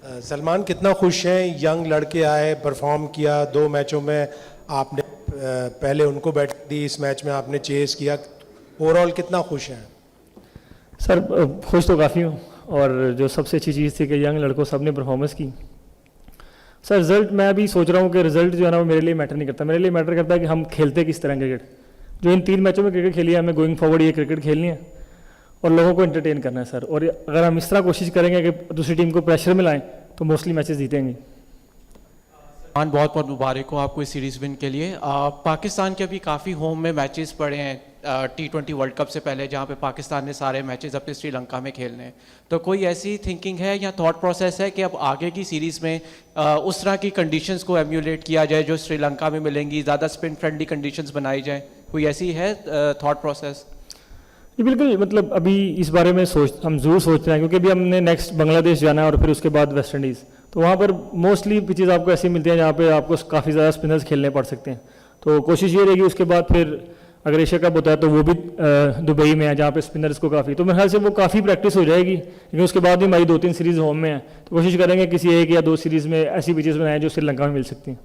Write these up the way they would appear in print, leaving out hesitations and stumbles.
सलमान कितना खुश हैं, यंग लड़के आए, परफॉर्म किया 2 मैचों में, आपने पहले उनको बैटिंग दी, इस मैच में आपने चेस किया, ओवरऑल कितना खुश हैं? सर खुश तो काफ़ी हूँ, और जो सबसे अच्छी चीज़ थी कि यंग लड़कों सब ने परफॉर्मेंस की। सर रिजल्ट मैं अभी सोच रहा हूँ कि रिजल्ट जो है ना वो मेरे लिए मैटर नहीं करता, मेरे लिए मैटर करता है कि हम खेलते किस तरह क्रिकेट। जो इन 3 मैचों में क्रिकेट खेली है, हमें गोइंग फॉरवर्ड ये क्रिकेट खेलनी है और लोगों को एंटरटेन करना है सर। और अगर हम इस तरह कोशिश करेंगे कि दूसरी टीम को प्रेशर में लाएं तो मोस्टली मैचेस जीतेंगे। बहुत बहुत मुबारक हो आपको इस सीरीज़ विन के लिए। पाकिस्तान के अभी काफ़ी होम में मैचेस पड़े हैं T20 वर्ल्ड कप से पहले, जहाँ पे पाकिस्तान ने सारे मैचेस अपने श्रीलंका में खेलने हैं। तो कोई ऐसी थिंकिंग है या थॉट प्रोसेस है कि अब आगे की सीरीज़ में उस तरह की कंडीशंस को एम्यूलेट किया जाए जो श्रीलंका में मिलेंगी, ज़्यादा स्पिन फ्रेंडली कंडीशंस बनाई जाए? कोई ऐसी है थॉट प्रोसेस? जी बिल्कुल, मतलब अभी इस बारे में हम ज़रूर सोच रहे हैं, क्योंकि अभी हमने नेक्स्ट बांग्लादेश जाना है और फिर उसके बाद वेस्ट इंडीज़। तो वहाँ पर मोस्टली पिचेज़ आपको ऐसी मिलती हैं जहाँ पे आपको काफ़ी ज़्यादा स्पिनर्स खेलने पड़ सकते हैं। तो कोशिश ये रहेगी उसके बाद फिर अगर एशिया कप होता है तो वो भी दुबई में है जहाँ पे स्पिनर्स को काफ़ी, तो मेरे ख्याल से वो काफ़ी प्रैक्टिस हो जाएगी। लेकिन उसके बाद भी हमारी 2-3 सीरीज़ होम में है, तो कोशिश करेंगे किसी 1 या 2 सीरीज़ में ऐसी पिचेज़ बनाएं जो श्रीलंका में मिल सकती हैं।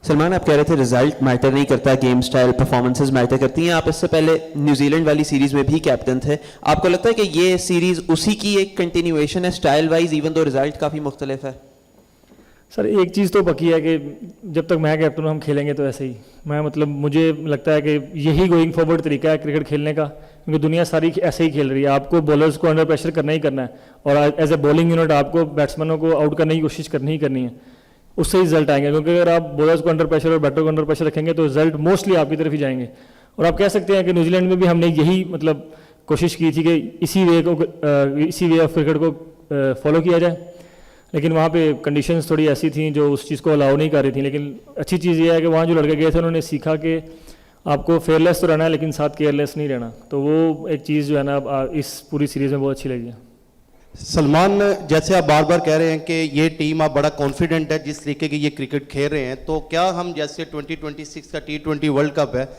सलमान, आप कह रहे थे रिजल्ट मैटर नहीं करता, गेम स्टाइल परफॉर्मेंसेस मैटर करती हैं। आप इससे पहले न्यूजीलैंड वाली सीरीज़ में भी कैप्टन थे। आपको लगता है कि ये सीरीज़ उसी की एक कंटिन्यूएशन है style wise, even though result काफ़ी मुख्तलिफ है? सर एक चीज़ तो पक्की है कि जब तक मैं कैप्टन हूँ हम खेलेंगे तो ऐसे ही। मुझे लगता है कि यही गोइंग फॉरवर्ड तरीका है क्रिकेट खेलने का, क्योंकि दुनिया सारी ऐसे ही खेल रही है। आपको बॉलर्स को अंडर प्रेशर करना ही करना है, और एज ए बॉलिंग यूनिट आपको बैट्समैनों को आउट करने की कोशिश करनी ही करनी है, उससे ही रिजल्ट आएंगे। क्योंकि अगर आप बॉलर्स को अंडर प्रेशर और बैटर को अंडर प्रेशर रखेंगे तो रिजल्ट मोस्टली आपकी तरफ ही जाएंगे। और आप कह सकते हैं कि न्यूजीलैंड में भी हमने यही कोशिश की थी कि इसी वे ऑफ क्रिकेट को फॉलो किया जाए, लेकिन वहाँ पे कंडीशंस थोड़ी ऐसी थी जो उस चीज़ को अलाउ नहीं कर रही थी। लेकिन अच्छी चीज़ ये है कि वहाँ जो लड़के गए थे उन्होंने सीखा कि आपको फेयरलेस तो रहना है लेकिन साथ केयरलेस नहीं रहना। तो वो एक चीज़ जो है ना इस पूरी सीरीज़ में बहुत अच्छी लगी है। सलमान, जैसे आप बार बार कह रहे हैं कि ये टीम आप बड़ा कॉन्फिडेंट है जिस तरीके की ये क्रिकेट खेल रहे हैं, तो क्या हम जैसे 2026 का T20 वर्ल्ड कप है,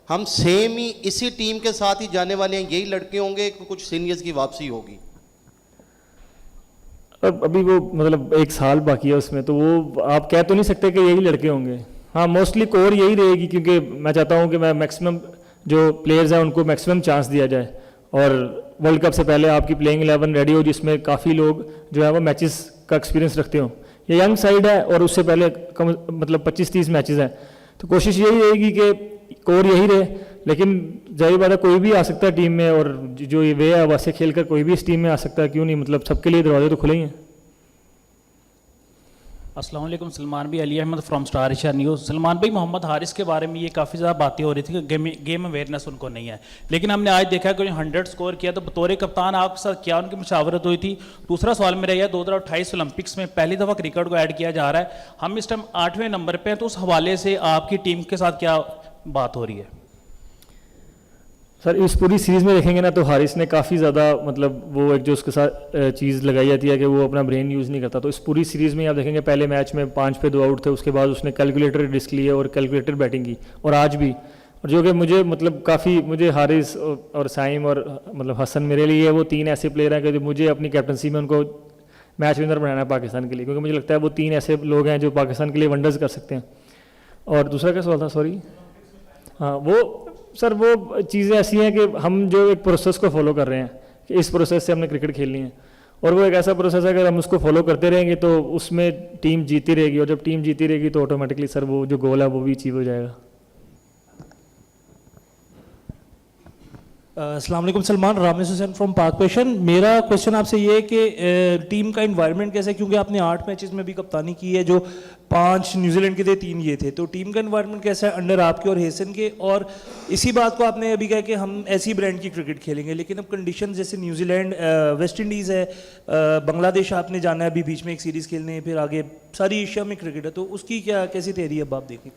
हम सेम ही इसी टीम के साथ ही जाने वाले हैं, यही लड़के होंगे कि कुछ सीनियर्स की वापसी होगी? अभी वो 1 साल बाकी है उसमें, तो वो आप कह तो नहीं सकते कि यही लड़के होंगे। हाँ मोस्टली कोर यही रहेगी, क्योंकि मैं चाहता हूँ कि मैं मैक्सिमम जो प्लेयर्स हैं उनको मैक्सिमम चांस दिया जाए, और वर्ल्ड कप से पहले आपकी प्लेइंग 11 रेडी हो जिसमें काफ़ी लोग जो है वो मैचेस का एक्सपीरियंस रखते हो। ये यंग साइड है और उससे पहले 25-30 मैचेस हैं, तो कोशिश यही रहेगी कि कोर यही रहे। लेकिन जाहिर बात है कोई भी आ सकता है टीम में, और जो ये वे है वैसे खेलकर कोई भी इस टीम में आ सकता है, क्यों नहीं। सबके लिए दरवाजे तो खुले ही हैं। अस्सलाम वालेकुम, सलमान भाई, Ali Ahmed from Star Asia News. Salman भाई, मोहम्मद हारिस के बारे में ये काफ़ी ज़्यादा बातें हो रही थी कि गेम अवेयरनेस उनको नहीं है, लेकिन हमने आज देखा कि 100 स्कोर किया। तो बतौर कप्तान आपके साथ क्या उनकी मुशावरत हुई थी? दूसरा सवाल मेरा यह, 2028 ओलंपिक्स में पहली दफ़ा क्रिकेट को ऐड किया जा रहा है, हम इस टाइम 8वें नंबर पर हैं, तो उस हवाले से आपकी टीम के साथ क्या बात हो रही है? सर इस पूरी सीरीज़ में देखेंगे ना तो हारिस ने काफ़ी ज़्यादा वो एक जो उसके साथ चीज़ लगाई जाती है कि वो अपना ब्रेन यूज़ नहीं करता। तो इस पूरी सीरीज़ में आप देखेंगे पहले मैच में 5 पे 2 आउट थे, उसके बाद उसने कैलकुलेटर रिस्क लिए और कैलकुलेटर बैटिंग की, और आज भी। और जो कि मुझे काफ़ी मुझे हारिस और साइम और हसन, मेरे लिए वो 3 ऐसे प्लेयर हैं कि मुझे अपनी कैप्टनसी में उनको मैच विनर बनाना है पाकिस्तान के लिए, क्योंकि मुझे लगता है वो 3 ऐसे लोग हैं जो पाकिस्तान के लिए वंडर्स कर सकते हैं। और दूसरा क्या सवाल था, सॉरी? हाँ वो चीज़ें ऐसी हैं कि हम जो एक प्रोसेस को फॉलो कर रहे हैं कि इस प्रोसेस से हमने क्रिकेट खेलनी है, और वो एक ऐसा प्रोसेस है अगर हम उसको फॉलो करते रहेंगे तो उसमें टीम जीती रहेगी, और जब टीम जीती रहेगी तो ऑटोमेटिकली सर वो जो गोल है वो भी अचीव हो जाएगा। अस्सलाम वालेकुम सलमान, रामेश हुसैन फ्रॉम पाक पेशन। मेरा क्वेश्चन आपसे ये है कि टीम का इन्वायरमेंट कैसा है, क्योंकि आपने 8 मैचेस में भी कप्तानी की है, जो 5 न्यूजीलैंड के थे, 3 ये थे, तो टीम का इन्वायरमेंट कैसा है अंडर आपके और हेसन के? और इसी बात को आपने अभी कहा कि हम ऐसी ब्रांड की क्रिकेट खेलेंगे, लेकिन अब कंडीशन जैसे न्यूजीलैंड, वेस्ट इंडीज़ है, बांग्लादेश आपने जाना है अभी बीच में एक सीरीज़ खेलने, फिर आगे सारी एशिया में क्रिकेट है, तो उसकी कैसी तैयारी है अब आप देखें?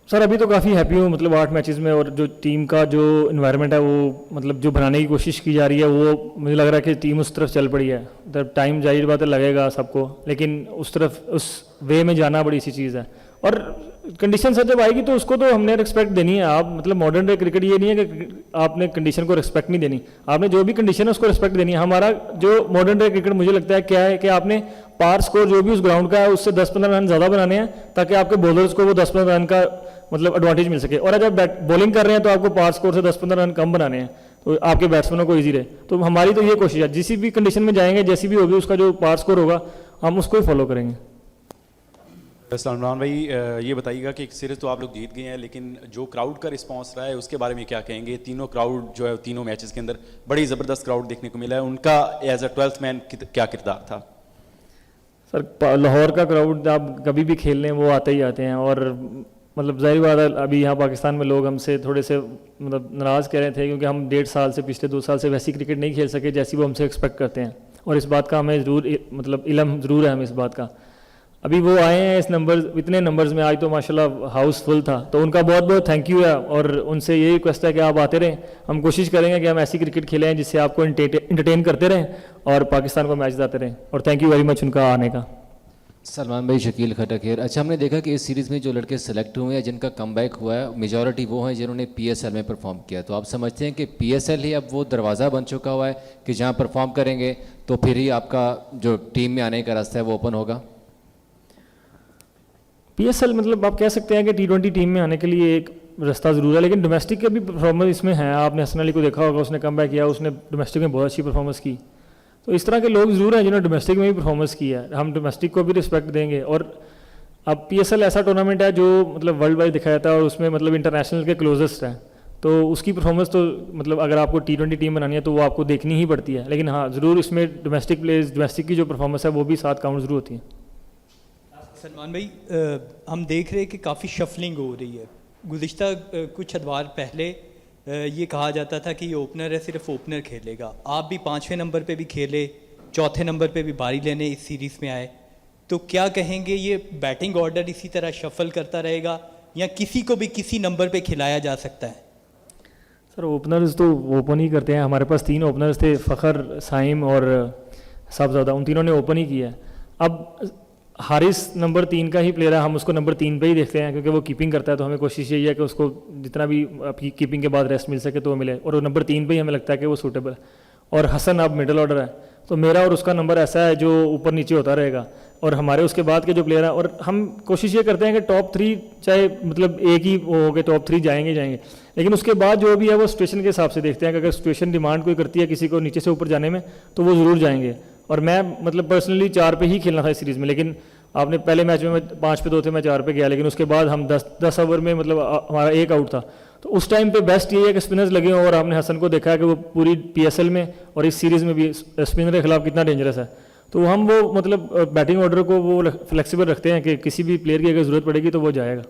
सर अभी तो काफ़ी हैप्पी हूँ 8 मैचेस में, और जो टीम का जो इन्वायरमेंट है वो जो बनाने की कोशिश की जा रही है वो मुझे लग रहा है कि टीम उस तरफ चल पड़ी है। टाइम जाहिर बात है लगेगा सबको, लेकिन उस तरफ उस वे में जाना बड़ी सी चीज़ है। और कंडीशन सर जब आएगी तो उसको तो हमने रिस्पेक्ट देनी है। आप मतलब मॉडर्न डे क्रिकेट ये नहीं है कि आपने कंडीशन को रिस्पेक्ट नहीं देनी, आपने जो भी कंडीशन है उसको रिस्पेक्ट देनी है। हमारा जो मॉडर्न डे क्रिकेट मुझे लगता है क्या है कि आपने पार स्कोर जो भी उस ग्राउंड का है उससे 10-15 रन ज़्यादा बनाने हैं ताकि आपके बॉलर्स को वो 10-15 रन का मतलब एडवांटेज मिल सके। और जब बॉलिंग कर रहे हैं तो आपको पार स्कोर से 10-15 रन कम बनाने हैं तो आपके बैट्समैनों को ईजी रहे। तो हमारी तो ये कोशिश है, जिस भी कंडीशन में जाएंगे जैसी भी होगी उसका जो पार स्कोर होगा हम उसको ही फॉलो करेंगे। सलमान भाई ये बताइएगा कि एक सीरीज तो आप लोग जीत गए हैं, लेकिन जो क्राउड का रिस्पांस रहा है उसके बारे में क्या कहेंगे? तीनों क्राउड जो है तीनों मैचेस के अंदर बड़ी ज़बरदस्त क्राउड देखने को मिला है, उनका एज अ 12th मैन क्या किरदार था? सर लाहौर का क्राउड आप कभी भी खेलने वो आते ही आते हैं, और मतलब ज़ाहिर बात है अभी यहाँ पाकिस्तान में लोग हमसे थोड़े से मतलब नाराज़ कह रहे थे क्योंकि हम 1.5 साल से पिछले 2 साल से वैसी क्रिकेट नहीं खेल सके जैसी वो हमसे एक्सपेक्ट करते हैं, और इस बात का हमें ज़रूर मतलब इल्म ज़रूर है हमें इस बात का। अभी वो आए हैं इस इतने नंबर्स में, आज तो माशाल्लाह हाउस फुल था, तो उनका बहुत बहुत थैंक यू है। और उनसे यही रिक्वेस्ट है कि आप आते रहें, हम कोशिश करेंगे कि हम ऐसी क्रिकेट खेलें जिससे आपको इंटरटेन करते रहें और पाकिस्तान को मैच जिताते रहें। और थैंक यू वेरी मच उनका आने का। सलमान भाई, शकील खटक है। अच्छा, हमने देखा कि इस सीरीज़ में जो लड़के सेलेक्ट हुए हैं जिनका कमबैक हुआ है मेजॉरिटी वो हैं जिन्होंने PSL में परफॉर्म किया, तो आप समझते हैं कि PSL ही अब वो दरवाज़ा बन चुका हुआ है कि जहाँ परफॉर्म करेंगे तो फिर ही आपका जो टीम में आने का रास्ता है वो ओपन होगा? PSL मतलब आप कह सकते हैं कि T20 टीम में आने के लिए एक रास्ता ज़रूर है, लेकिन डोमेस्टिक का भी परफॉर्मेंस इसमें है। आपने हसन अली को देखा होगा, उसने कमबैक किया, उसने डोमेस्टिक में बहुत अच्छी परफॉर्मेंस की। तो इस तरह के लोग ज़रूर हैं जिन्होंने डोमेस्टिक में भी परफॉर्मेंस की है, हम डोमेस्टिक को भी रिस्पेक्ट देंगे। और अब PSL ऐसा टूर्नामेंट है जो मतलब वर्ल्ड वाइड दिखाया जाता है और उसमें मतलब इंटरनेशनल के क्लोजेस्ट है, तो उसकी परफॉर्मेंस तो मतलब अगर आपको T20 टीम बनानी है तो वो आपको देखनी ही पड़ती है। लेकिन हाँ ज़रूर इसमें डोमेस्टिक प्लेयर्स, डोमेस्टिक की जो परफॉर्मेंस है वो भी साथ काउंट ज़रूर होती है। सलमान भाई, हम देख रहे हैं कि काफ़ी शफलिंग हो रही है। गुज़िश्ता कुछ अदवार पहले ये कहा जाता था कि ये ओपनर है, सिर्फ ओपनर खेलेगा। आप भी 5वें नंबर पे भी खेले, 4थे नंबर पे भी बारी लेने इस सीरीज़ में आए, तो क्या कहेंगे ये बैटिंग ऑर्डर इसी तरह शफल करता रहेगा या किसी को भी किसी नंबर पे खिलाया जा सकता है? सर ओपनर्स तो ओपन ही करते हैं, हमारे पास 3 ओपनर्स थे, फ़खर, साइम और साहबजादा, उन तीनों ने ओपन ही किया है। अब हारिस नंबर 3 का ही प्लेयर है, हम उसको नंबर 3 पे ही देखते हैं क्योंकि वो कीपिंग करता है, तो हमें कोशिश यही है कि उसको जितना भी कीपिंग के बाद रेस्ट मिल सके तो वो मिले, और वो नंबर 3 पे ही हमें लगता है कि वो सूटेबल है। और हसन अब मिडल ऑर्डर है, तो मेरा और उसका नंबर ऐसा है जो ऊपर नीचे होता रहेगा, और हमारे उसके बाद के जो प्लेयर हैं, और हम कोशिश ये करते हैं कि टॉप 3 चाहे मतलब एक ही वो हो गए, टॉप 3 जाएंगे, लेकिन उसके बाद जो भी है वो सिचुएशन के हिसाब से देखते हैं कि अगर सिचुएशन डिमांड कोई करती है किसी को नीचे से ऊपर जाने में तो वो ज़रूर जाएंगे। और मैं मतलब पर्सनली 4 पे ही खेलना था इस सीरीज़ में, लेकिन आपने पहले मैच में 5 पे 2 थे, मैं 4 पे गया, लेकिन उसके बाद हम 10 ओवर में मतलब हमारा 1 आउट था, तो उस टाइम पे बेस्ट ये है कि स्पिनर्स लगे हों, और आपने हसन को देखा है कि वो पूरी PSL में और इस सीरीज़ में भी स्पिनर के खिलाफ कितना डेंजरस है। तो हम वो मतलब बैटिंग ऑर्डर को वो फ्लेक्सिबल रखते हैं कि किसी भी प्लेयर की अगर ज़रूरत पड़ेगी तो वो जाएगा।